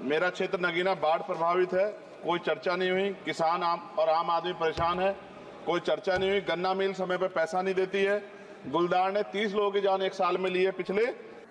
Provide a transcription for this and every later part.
मेरा क्षेत्र नगीना बाढ़ प्रभावित है, कोई चर्चा नहीं हुई। किसान और आम आदमी परेशान है, कोई चर्चा नहीं हुई। गन्ना मिल समय पे पैसा नहीं देती है। गुलदार ने 30 लोगों की जान एक साल में ली है पिछले।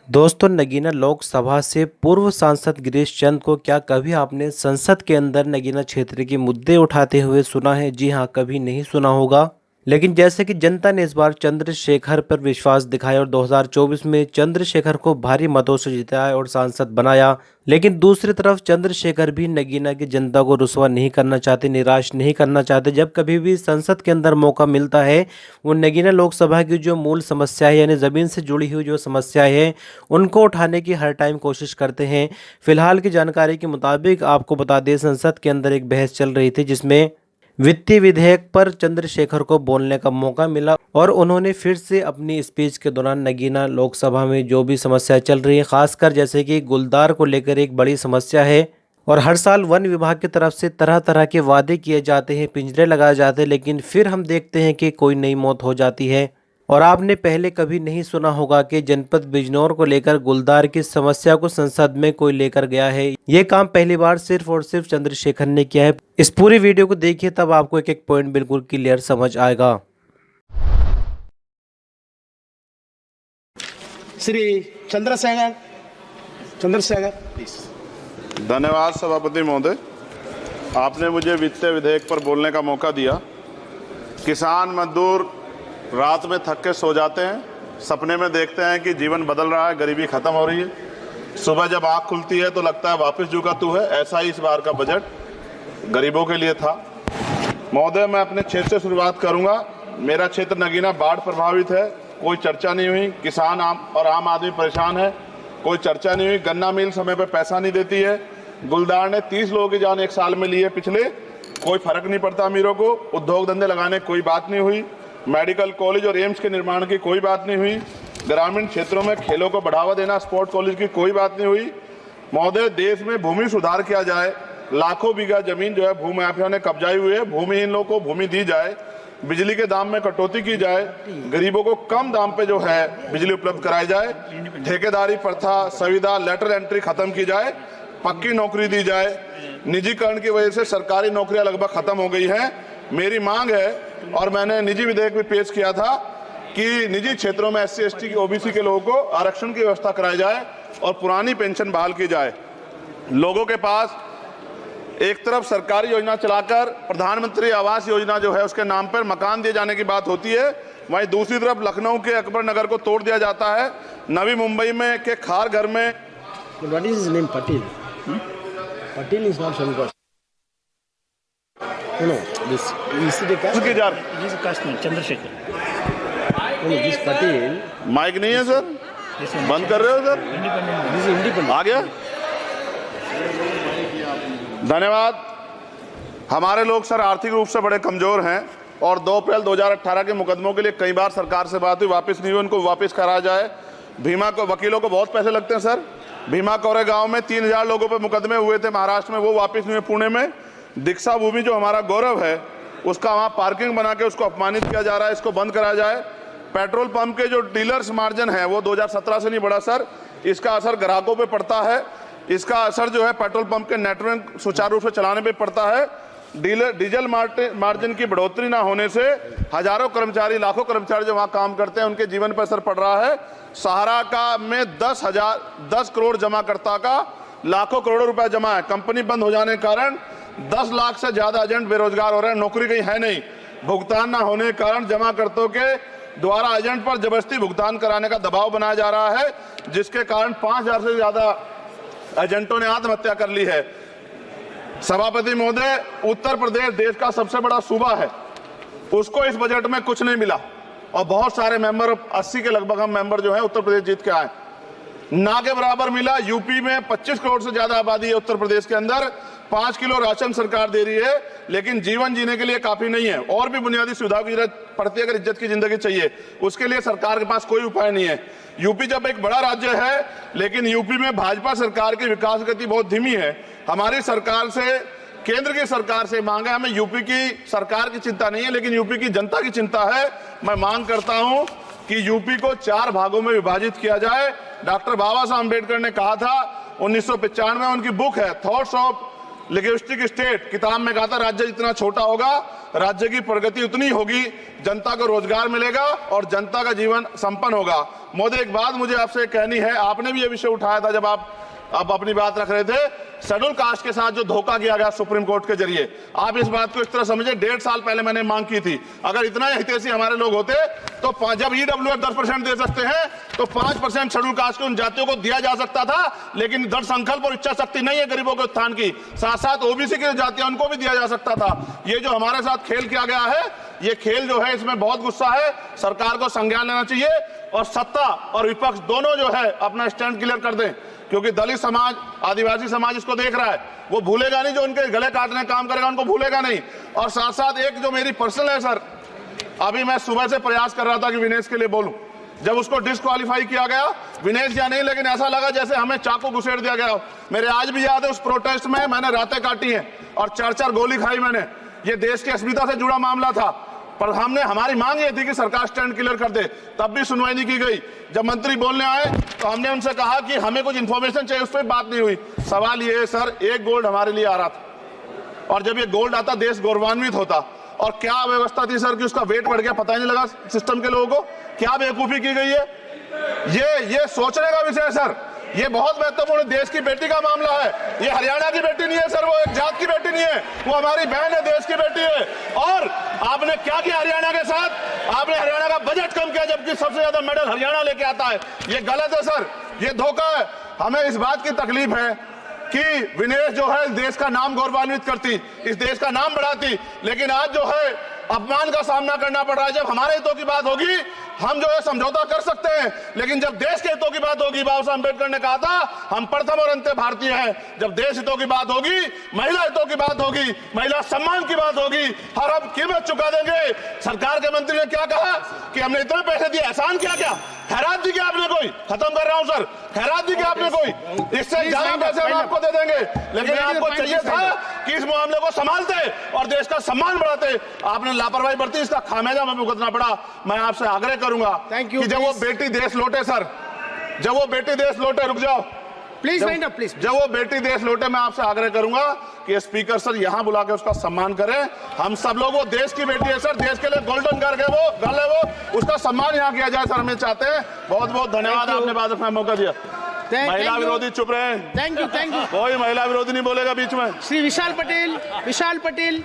दोस्तों, नगीना लोकसभा से पूर्व सांसद गिरीश चंद को क्या कभी आपने संसद के अंदर नगीना क्षेत्र के मुद्दे उठाते हुए सुना है? जी हां, कभी नहीं सुना होगा। लेकिन जैसे कि जनता ने इस बार चंद्रशेखर पर विश्वास दिखाया और 2024 में चंद्रशेखर को भारी मतों से जिताया और सांसद बनाया, लेकिन दूसरी तरफ चंद्रशेखर भी नगीना की जनता को रुसवा नहीं करना चाहते, निराश नहीं करना चाहते। जब कभी भी संसद के अंदर मौका मिलता है, वो नगीना लोकसभा की जो मूल समस्या है, यानी ज़मीन से जुड़ी हुई जो समस्याएं हैं, उनको उठाने की हर टाइम कोशिश करते हैं। फिलहाल की जानकारी के मुताबिक आपको बता दें, संसद के अंदर एक बहस चल रही थी जिसमें वित्तीय विधेयक पर चंद्रशेखर को बोलने का मौका मिला और उन्होंने फिर से अपनी स्पीच के दौरान नगीना लोकसभा में जो भी समस्या चल रही है, खासकर जैसे कि गुलदार को लेकर एक बड़ी समस्या है और हर साल वन विभाग की तरफ से तरह तरह के वादे किए जाते हैं, पिंजरे लगाए जाते हैं, लेकिन फिर हम देखते हैं कि कोई नई मौत हो जाती है। और आपने पहले कभी नहीं सुना होगा कि जनपद बिजनौर को लेकर गुलदार की समस्या को संसद में कोई लेकर गया है। ये काम पहली बार सिर्फ और सिर्फ चंद्रशेखर ने किया है। इस पूरी वीडियो को देखिए, तब आपको एक एक पॉइंट बिल्कुल क्लियर समझ आएगा। श्री चंद्रशेखर प्लीज। धन्यवाद सभापति महोदय, आपने मुझे वित्तीय विधेयक पर बोलने का मौका दिया। किसान मजदूर रात में थक के सो जाते हैं, सपने में देखते हैं कि जीवन बदल रहा है, गरीबी खत्म हो रही है। सुबह जब आँख खुलती है तो लगता है वापस जो का तू है। ऐसा ही इस बार का बजट गरीबों के लिए था। महोदय, मैं अपने क्षेत्र से शुरुआत करूंगा। मेरा क्षेत्र नगीना बाढ़ प्रभावित है, कोई चर्चा नहीं हुई। किसान और आम आदमी परेशान है, कोई चर्चा नहीं हुई। गन्ना मिल समय पर पैसा नहीं देती है। गुलदार ने 30 लोगों की जान एक साल में ली है पिछले, कोई फर्क नहीं पड़ता अमीरों को। उद्योग धंधे लगाने की कोई बात नहीं हुई। मेडिकल कॉलेज और एम्स के निर्माण की कोई बात नहीं हुई। ग्रामीण क्षेत्रों में खेलों को बढ़ावा देना, स्पोर्ट कॉलेज की कोई बात नहीं हुई। महोदय, देश में भूमि सुधार किया जाए, लाखों बीघा जमीन जो है भूमाफिया ने कब्जाई हुई है, भूमिहीन लोगों को भूमि दी जाए, बिजली के दाम में कटौती की जाए, गरीबों को कम दाम पे जो है बिजली उपलब्ध कराई जाए, ठेकेदारी प्रथा, संविदा, लेटर एंट्री खत्म की जाए, पक्की नौकरी दी जाए। निजीकरण की वजह से सरकारी नौकरियां लगभग खत्म हो गई हैं। मेरी मांग है, और मैंने निजी विधेयक भी पेश किया था, कि निजी क्षेत्रों में SC ST की OBC के लोगों को आरक्षण की व्यवस्था कराई जाए और पुरानी पेंशन बहाल की जाए। लोगों के पास एक तरफ सरकारी योजना चलाकर प्रधानमंत्री आवास योजना जो है उसके नाम पर मकान दिए जाने की बात होती है, वहीं दूसरी तरफ लखनऊ के अकबर नगर को तोड़ दिया जाता है। नवी मुंबई में के खार घर में What is his name? Patil. Patil is not some caste. No, this is the caste. उसकी जान He's a caste man, Chandrasekhar. No, this Patil. Mic नहीं है सर, बंद कर रहे हो सर? This is independent. आ गया। धन्यवाद। हमारे लोग सर आर्थिक रूप से बड़े कमजोर हैं और 2 अप्रैल 2018 के मुकदमों के लिए कई बार सरकार से बात हुई, वापस नहीं हुई। उनको वापस कराया जाए। भीमा को वकीलों को बहुत पैसे लगते हैं सर। भीमा कोरे गांव में 3000 लोगों पे मुकदमे हुए थे महाराष्ट्र में, वो वापस नहीं हुए। पुणे में दीक्षा भूमि जो हमारा गौरव है, उसका वहाँ पार्किंग बना के उसको अपमानित किया जा रहा है, इसको बंद कराया जाए। पेट्रोल पंप के जो डीलर्स मार्जिन है वो 2017 से नहीं बढ़ा सर, इसका असर ग्राहकों पे पड़ता है। इसका असर जो है पेट्रोल पंप के नेटवर्क सुचारू रूप से चलाने पे पड़ता है। डीजल मार्जिन की बढ़ोतरी ना होने से हजारों कर्मचारी, लाखों कर्मचारी जो वहाँ काम करते हैं, उनके जीवन पर असर पड़ रहा है। सहारा का में 10 करोड़ जमाकर्ता का लाखों करोड़ों रुपए जमा है। कंपनी बंद हो जाने के कारण 10 लाख से ज्यादा एजेंट बेरोजगार हो रहे हैं, नौकरी कहीं है नहीं। भुगतान ना होने के कारण जमाकर्ताओं के द्वारा एजेंट पर जबरदस्ती भुगतान कराने का दबाव बनाया जा रहा है, जिसके कारण 5000 से ज्यादा एजेंटों ने आत्महत्या कर ली है। सभापति महोदय, उत्तर प्रदेश देश का सबसे बड़ा सूबा है, उसको इस बजट में कुछ नहीं मिला और बहुत सारे मेंबर, 80 के लगभग हम मेंबर जो है उत्तर प्रदेश जीत के आए, ना के बराबर मिला। यूपी में 25 करोड़ से ज्यादा आबादी है उत्तर प्रदेश के अंदर, 5 किलो राशन सरकार दे रही है, लेकिन जीवन जीने के लिए काफी नहीं है। और भी बुनियादी सुविधाओं की जरूरत पड़ती है अगर इज्जत की जिंदगी चाहिए, उसके लिए सरकार के पास कोई उपाय नहीं है। यूपी जब एक बड़ा राज्य है, लेकिन यूपी में भाजपा सरकार की विकास गति बहुत धीमी है। हमारी सरकार से, केंद्र की सरकार से मांग है, हमें यूपी की सरकार की चिंता नहीं है, लेकिन यूपी की जनता की चिंता है। मैं मांग करता हूं कि यूपी को 4 भागों में विभाजित किया जाए। डॉक्टर बाबा साहब अम्बेडकर ने कहा था, 1995 में उनकी बुक है थॉट्स ऑफ लिंग्विस्टिक स्टेट। किताब में कहा था राज्य जितना छोटा होगा राज्य की प्रगति उतनी होगी, जनता को रोजगार मिलेगा और जनता का जीवन संपन्न होगा। मोदी, एक बात मुझे आपसे कहनी है, आपने भी ये विषय उठाया था जब आप अपनी बात रख रहे थे, शेड्यूल कास्ट के साथ जो धोखा किया गया सुप्रीम कोर्ट के जरिए, आप इस बात को इस तरह समझे, 1.5 साल पहले मैंने मांग की थी, अगर इतना हितैषी हमारे लोग होते तो जब ईडब्ल्यूएफ 10% दे सकते हैं तो 5% शेड्यूल कास्ट के उन जातियों को दिया जा सकता था, लेकिन दृढ़ संकल्प और इच्छा शक्ति नहीं है गरीबों के उत्थान की। साथ साथ ओबीसी की जातियां उनको भी दिया जा सकता था। ये जो हमारे साथ खेल किया गया है, ये खेल जो है इसमें बहुत गुस्सा है, सरकार को संज्ञान लेना चाहिए और सत्ता और विपक्ष दोनों जो है अपना स्टैंड क्लियर कर दें, क्योंकि दलित समाज, आदिवासी समाज इसको देख रहा है, वो भूलेगा नहीं, जो उनके गले काटने का काम करेगा उनको भूलेगा नहीं। और साथ साथ एक जो मेरी पर्सनल है सर, अभी मैं सुबह से प्रयास कर रहा था कि विनेश के लिए बोलूं, जब उसको डिस्क्वालीफाई किया गया, विनेश या नहीं, लेकिन ऐसा लगा जैसे हमें चाकू घुसेड़ दिया गया। मेरे आज भी याद है उस प्रोटेस्ट में मैंने रातें काटी हैं और 4-4 गोली खाई मैंने। ये देश की अस्मिता से जुड़ा मामला था, पर हमारी मांग ये थी कि सरकार स्टैंड क्लियर कर दे, तब भी सुनवाई नहीं की गई। जब मंत्री बोलने आए तो हमने उनसे कहा कि हमें कुछ इंफॉर्मेशन चाहिए, उस पर बात नहीं हुई। सवाल ये है सर, एक गोल्ड हमारे लिए आ रहा था और जब ये गोल्ड आता देश गौरवान्वित होता, और क्या व्यवस्था थी सर कि उसका वेट बढ़ गया, पता ही नहीं लगा सिस्टम के लोगों को। क्या बेवकूफी की गई है, ये सोचने का विषय है सर। ये बहुत महत्वपूर्ण, देश की बेटी का मामला है। ये हरियाणा की बेटी नहीं है सर, वो एक जात की बेटी नहीं है, वो हमारी बहन है, देश की बेटी है। और आपने क्या किया हरियाणा के साथ, आपने हरियाणा का बजट कम किया, जबकि सबसे ज्यादा मेडल हरियाणा लेके आता है। ये गलत है सर, ये धोखा है। हमें इस बात की तकलीफ है कि विनेश जो है इस देश का नाम गौरवान्वित करती, इस देश का नाम बढ़ाती, लेकिन आज जो है अपमान का सामना करना पड़ रहा है। जब हमारे हितों की बात होगी हम जो है समझौता कर सकते हैं, लेकिन जब देश के हितों की बात होगी, बाबा साहब अम्बेडकर ने कहा था हम प्रथम और अंत्य भारतीय हैं। जब देश हितों की बात होगी, महिला हितों की बात होगी, महिला सम्मान की बात होगी, हर हम कीमत चुका देंगे। सरकार के मंत्री ने क्या कहा कि हमने इतने पैसे दिए, एहसान क्या खैरात दी क्या आपने कोई? खत्म कर रहा हूं सर, खैरात दी क्या आपने कोई? इससे ज्यादा पैसे हम आपको दे देंगे, लेकिन आपको चाहिए था कि इस मामले को संभालते और देश का सम्मान बढ़ाते। आपने लापरवाही बरती, इसका खामियाजा हमें भुगतना पड़ा। मैं आपसे आग्रह करूंगा कि जब वो बेटी देश लौटे सर, जब वो बेटी देश लौटे, रुक जाओ प्लीज वाइंड अप प्लीज। जब वो बेटी देश लौटे, मैं आपसे आग्रह करूंगा कि स्पीकर सर यहां बुला के उसका सम्मान करें। हम सब लोग, वो देश की बेटी है सर, देश के लिए गोल्डन गर्ल है वो, उसका सम्मान यहां किया जाए सर, हम चाहते हैं। बहुत बहुत धन्यवाद, आपने बात रखने का मौका दिया। महिला विरोधी चुप रहे। Thank you. कोई महिला विरोधी नहीं बोलेगा बीच में। श्री विशाल पटेल।